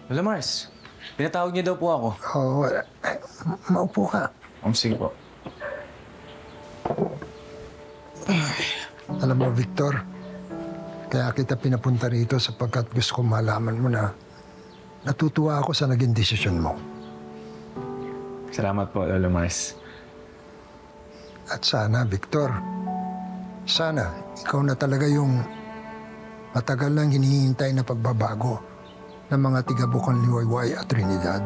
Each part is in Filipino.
Lola Mars, pinatawag niyo daw po ako. Oo, maupo ka. Sige po. Alam mo, Victor, kaya kita pinapunta rito sapagkat gusto kong malaman mo na natutuwa ako sa naging desisyon mo. Salamat po, Lola Mars. At sana, Victor, sana ikaw na talaga yung matagal lang hinihintay na pagbabago ng mga tiga-Bukang Liwayway at Trinidad.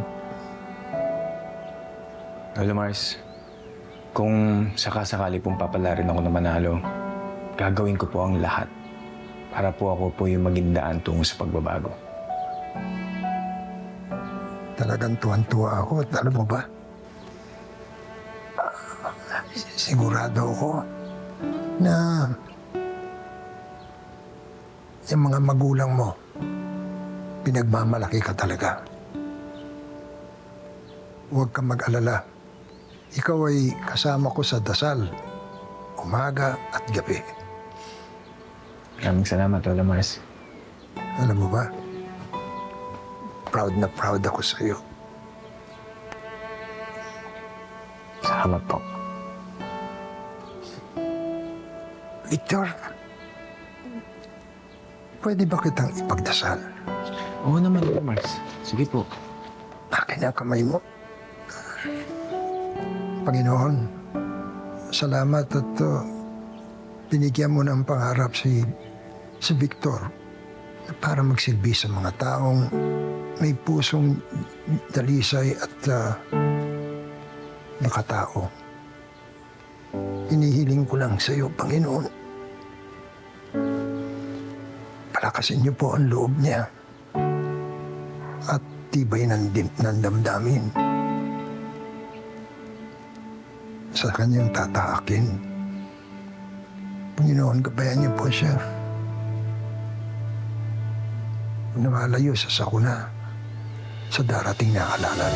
Lola Mars, kung sakasakali pong papalarin ako na manalo, gagawin ko po ang lahat para po ako po yung maging daan tungo sa pagbabago. Talagang tuwan-tuwa ako at alam mo ba, sigurado ako na yung mga magulang mo, pinagmamalaki ka talaga. Huwag kang mag-alala. Ikaw ay kasama ko sa dasal, umaga at gabi. Maraming salamat, Lola Mars. Alam mo ba, proud na proud ako sa iyo. Salamat po. Victor, pwede ba kitang ipagdasal? Oo naman, Lola Mars. Sige po. Akin ang kamay mo. Panginoon, salamat at binigyan mo ng pangarap si Victor na para magsilbi sa mga taong may pusong dalisay at nakatao. Hinihiling ko lang sa iyo, Panginoon. Palakasin niyo po ang loob niya at tibay ng damdamin sa kanyang tataakin. Panginoon, gabayan niyo po siya na malayo sa sakuna sa darating na halalan.